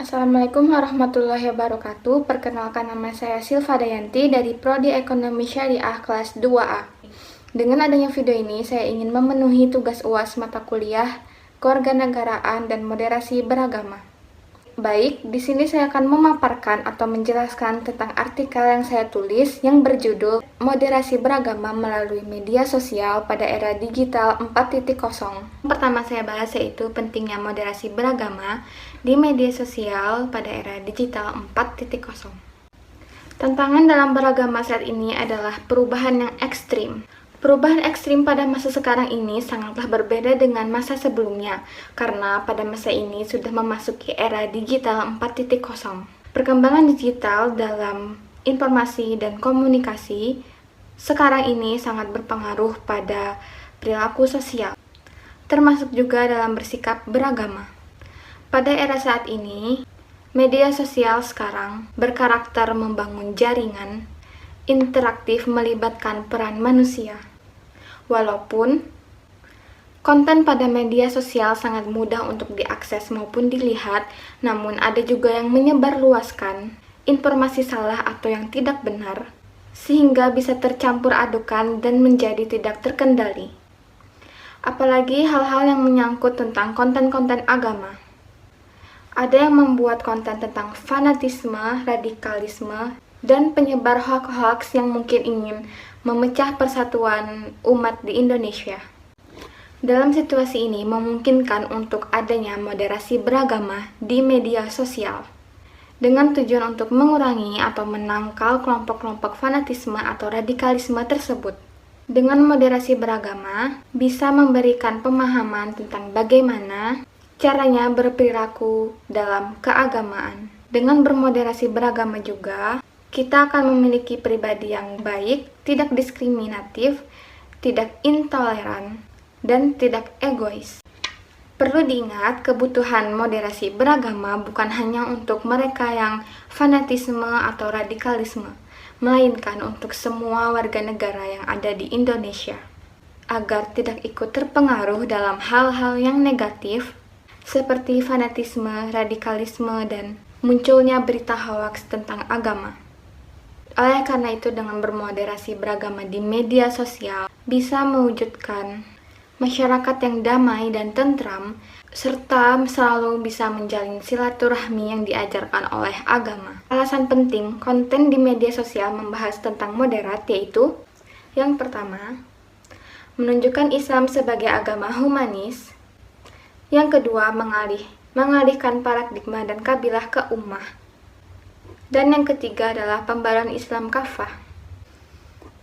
Assalamualaikum warahmatullahi wabarakatuh. Perkenalkan, nama saya Silva Dayanti dari Prodi Ekonomi Syariah kelas 2A. Dengan adanya video ini, saya ingin memenuhi tugas UAS mata kuliah Kewarganegaraan dan Moderasi Beragama. Baik, di sini saya akan memaparkan atau menjelaskan tentang artikel yang saya tulis yang berjudul Moderasi Beragama Melalui Media Sosial pada Era Digital 4.0. Pertama saya bahas yaitu pentingnya moderasi beragama di media sosial pada era digital 4.0. Tantangan dalam beragama saat ini adalah perubahan yang ekstrim. Perubahan ekstrim pada masa sekarang ini sangatlah berbeda dengan masa sebelumnya, karena pada masa ini sudah memasuki era digital 4.0. Perkembangan digital dalam informasi dan komunikasi sekarang ini sangat berpengaruh pada perilaku sosial, termasuk juga dalam bersikap beragama. Pada era saat ini, media sosial sekarang berkarakter membangun jaringan interaktif melibatkan peran manusia. Walaupun konten pada media sosial sangat mudah untuk diakses maupun dilihat, namun ada juga yang menyebarluaskan informasi salah atau yang tidak benar, sehingga bisa tercampur adukan dan menjadi tidak terkendali. Apalagi hal-hal yang menyangkut tentang konten-konten agama. Ada yang membuat konten tentang fanatisme, radikalisme, dan penyebar hoax-hoax yang mungkin ingin memecah persatuan umat di Indonesia. Dalam situasi ini memungkinkan untuk adanya moderasi beragama di media sosial dengan tujuan untuk mengurangi atau menangkal kelompok-kelompok fanatisme atau radikalisme tersebut. Dengan moderasi beragama bisa memberikan pemahaman tentang bagaimana caranya berperilaku dalam keagamaan. Dengan bermoderasi beragama juga kita akan memiliki pribadi yang baik, tidak diskriminatif, tidak intoleran, dan tidak egois. Perlu diingat, kebutuhan moderasi beragama bukan hanya untuk mereka yang fanatisme atau radikalisme, melainkan untuk semua warga negara yang ada di Indonesia, agar tidak ikut terpengaruh dalam hal-hal yang negatif, seperti fanatisme, radikalisme, dan munculnya berita hoaks tentang agama. Oleh karena itu, dengan bermoderasi beragama di media sosial bisa mewujudkan masyarakat yang damai dan tentram, serta selalu bisa menjalin silaturahmi yang diajarkan oleh agama. Alasan penting konten di media sosial membahas tentang moderat yaitu: yang pertama, menunjukkan Islam sebagai agama humanis. Yang kedua, mengalihkan paradigma dan kabilah ke ummah. Dan yang ketiga adalah pembaruan Islam kafah.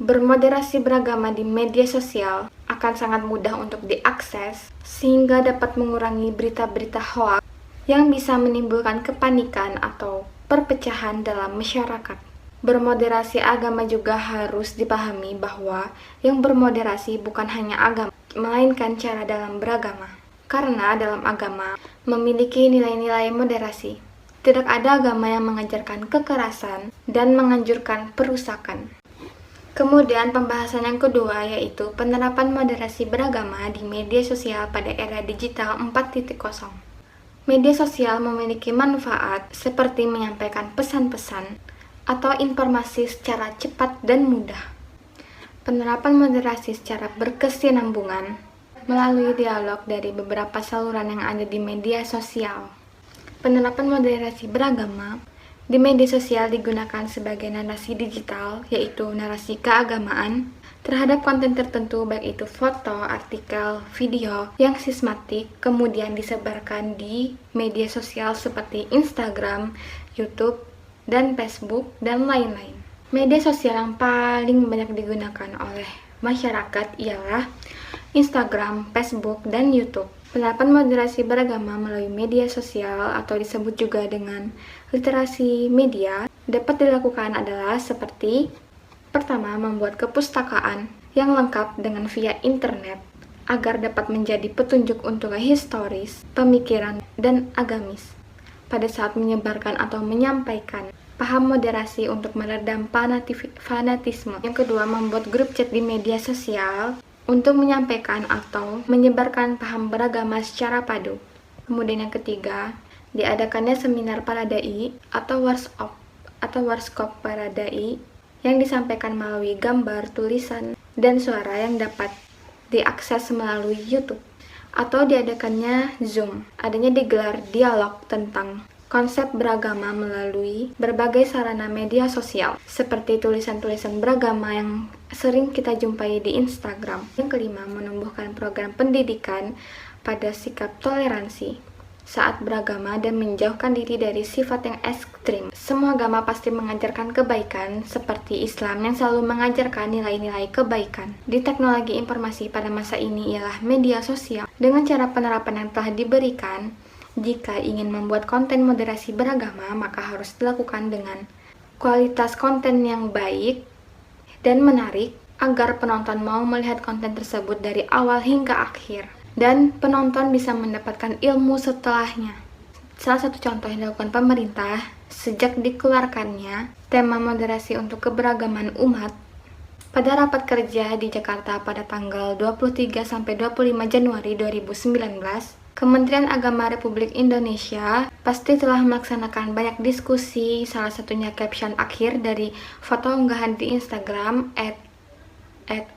Bermoderasi beragama di media sosial akan sangat mudah untuk diakses, sehingga dapat mengurangi berita-berita hoaks yang bisa menimbulkan kepanikan atau perpecahan dalam masyarakat. Bermoderasi agama juga harus dipahami bahwa yang bermoderasi bukan hanya agama, melainkan cara dalam beragama. Karena dalam agama memiliki nilai-nilai moderasi. Tidak ada agama yang mengajarkan kekerasan dan menganjurkan perusakan. Kemudian pembahasan yang kedua yaitu penerapan moderasi beragama di media sosial pada era digital 4.0. Media sosial memiliki manfaat seperti menyampaikan pesan-pesan atau informasi secara cepat dan mudah. Penerapan moderasi secara berkesinambungan melalui dialog dari beberapa saluran yang ada di media sosial. Penerapan moderasi beragama di media sosial digunakan sebagai narasi digital, yaitu narasi keagamaan, terhadap konten tertentu baik itu foto, artikel, video yang sistematik, kemudian disebarkan di media sosial seperti Instagram, YouTube, dan Facebook, dan lain-lain. Media sosial yang paling banyak digunakan oleh masyarakat ialah Instagram, Facebook, dan YouTube. Penerapan moderasi beragama melalui media sosial atau disebut juga dengan literasi media dapat dilakukan adalah seperti: pertama, membuat kepustakaan yang lengkap dengan via internet agar dapat menjadi petunjuk untuk historis, pemikiran, dan agamis pada saat menyebarkan atau menyampaikan paham moderasi untuk meredam fanatisme. Yang kedua, membuat grup chat di media sosial untuk menyampaikan atau menyebarkan paham beragama secara padu. Kemudian yang ketiga, diadakannya seminar para dai atau workshop para dai yang disampaikan melalui gambar, tulisan, dan suara yang dapat diakses melalui YouTube, atau diadakannya Zoom. Adanya digelar dialog tentang konsep beragama melalui berbagai sarana media sosial, seperti tulisan-tulisan beragama yang sering kita jumpai di Instagram. Yang kelima, menumbuhkan program pendidikan pada sikap toleransi saat beragama dan menjauhkan diri dari sifat yang ekstrim. Semua agama pasti mengajarkan kebaikan, seperti Islam yang selalu mengajarkan nilai-nilai kebaikan. Di teknologi informasi pada masa ini ialah media sosial. Dengan cara penerapan yang telah diberikan, jika ingin membuat konten moderasi beragama, maka harus dilakukan dengan kualitas konten yang baik dan menarik agar penonton mau melihat konten tersebut dari awal hingga akhir dan penonton bisa mendapatkan ilmu setelahnya. Salah satu contoh yang dilakukan pemerintah sejak dikeluarkannya tema moderasi untuk keberagaman umat pada rapat kerja di Jakarta pada tanggal 23 sampai 25 Januari 2019, Kementerian Agama Republik Indonesia pasti telah melaksanakan banyak diskusi, salah satunya caption akhir dari foto unggahan di Instagram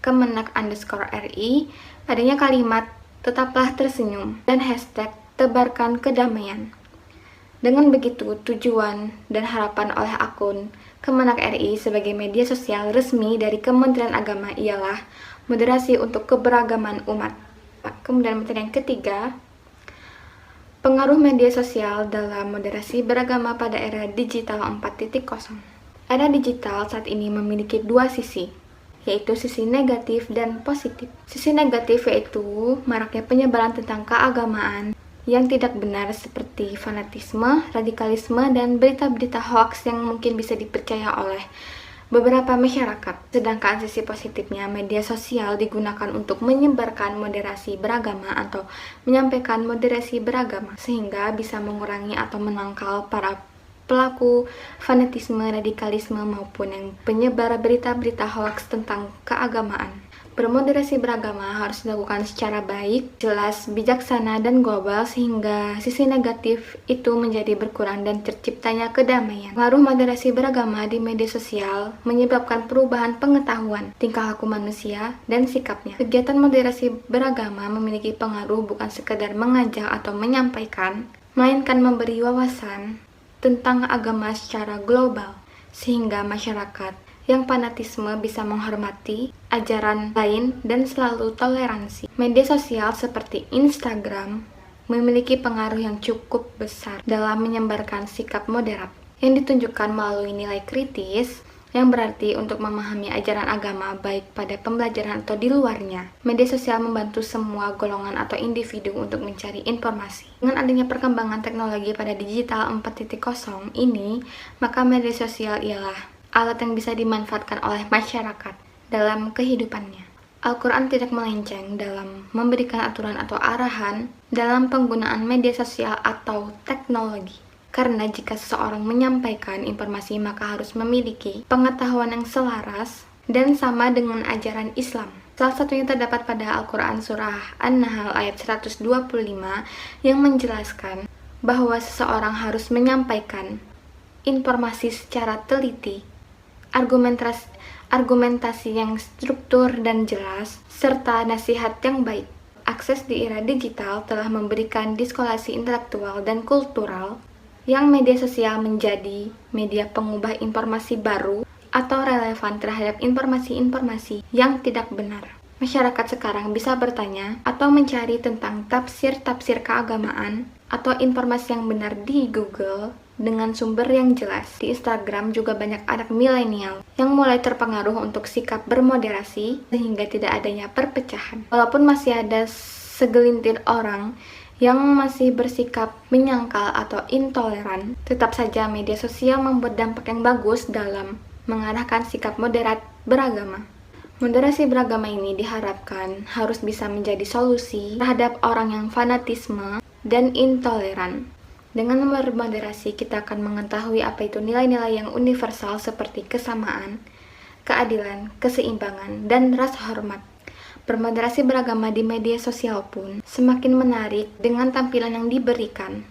@kemenak_ri, adanya kalimat "tetaplah tersenyum" dan hashtag "tebarkan kedamaian". Dengan begitu, tujuan dan harapan oleh akun Kemenak RI sebagai media sosial resmi dari Kementerian Agama ialah moderasi untuk keberagaman umat. Kemudian materi yang ketiga, pengaruh media sosial dalam moderasi beragama pada era digital 4.0. Era digital saat ini memiliki dua sisi, yaitu sisi negatif dan positif. Sisi negatif yaitu maraknya penyebaran tentang keagamaan yang tidak benar seperti fanatisme, radikalisme, dan berita-berita hoax yang mungkin bisa dipercaya oleh beberapa masyarakat. Sedangkan sisi positifnya, media sosial digunakan untuk menyebarkan moderasi beragama atau menyampaikan moderasi beragama, sehingga bisa mengurangi atau menangkal para pelaku fanatisme, radikalisme, maupun yang penyebar berita-berita hoax tentang keagamaan. Bermoderasi beragama harus dilakukan secara baik, jelas, bijaksana, dan global sehingga sisi negatif itu menjadi berkurang dan terciptanya kedamaian. Pengaruh moderasi beragama di media sosial menyebabkan perubahan pengetahuan, tingkah laku manusia, dan sikapnya. Kegiatan moderasi beragama memiliki pengaruh bukan sekedar mengajak atau menyampaikan, melainkan memberi wawasan tentang agama secara global, sehingga masyarakat yang fanatisme bisa menghormati ajaran lain dan selalu toleransi. Media sosial seperti Instagram memiliki pengaruh yang cukup besar dalam menyebarkan sikap moderat yang ditunjukkan melalui nilai kritis, yang berarti untuk memahami ajaran agama baik pada pembelajaran atau di luarnya. Media sosial membantu semua golongan atau individu untuk mencari informasi. Dengan adanya perkembangan teknologi pada digital 4.0 ini, maka media sosial ialah alat yang bisa dimanfaatkan oleh masyarakat dalam kehidupannya. Al-Quran tidak melenceng dalam memberikan aturan atau arahan dalam penggunaan media sosial atau teknologi. Karena jika seseorang menyampaikan informasi, maka harus memiliki pengetahuan yang selaras dan sama dengan ajaran Islam. Salah satunya terdapat pada Al-Quran surah An-Nahl ayat 125 yang menjelaskan bahwa seseorang harus menyampaikan informasi secara teliti, argumentasi yang struktur dan jelas, serta nasihat yang baik. Akses di era digital telah memberikan diskolasi intelektual dan kultural yang media sosial menjadi media pengubah informasi baru atau relevan terhadap informasi-informasi yang tidak benar. Masyarakat sekarang bisa bertanya atau mencari tentang tafsir-tafsir keagamaan atau informasi yang benar di Google dengan sumber yang jelas. Di Instagram juga banyak anak milenial yang mulai terpengaruh untuk sikap bermoderasi sehingga tidak adanya perpecahan. Walaupun masih ada segelintir orang yang masih bersikap menyangkal atau intoleran, tetap saja media sosial membuat dampak yang bagus dalam mengarahkan sikap moderat beragama. Moderasi beragama ini diharapkan harus bisa menjadi solusi terhadap orang yang fanatisme dan intoleran. Dengan bermoderasi, kita akan mengetahui apa itu nilai-nilai yang universal seperti kesamaan, keadilan, keseimbangan, dan rasa hormat. Bermoderasi beragama di media sosial pun semakin menarik dengan tampilan yang diberikan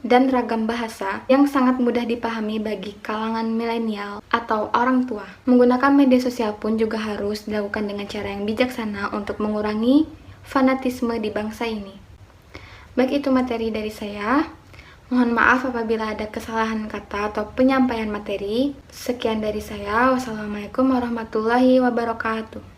dan ragam bahasa yang sangat mudah dipahami bagi kalangan milenial atau orang tua. Menggunakan media sosial pun juga harus dilakukan dengan cara yang bijaksana untuk mengurangi fanatisme di bangsa ini. Baik, itu materi dari saya. Mohon maaf apabila ada kesalahan kata atau penyampaian materi. Sekian dari saya. Wassalamualaikum warahmatullahi wabarakatuh.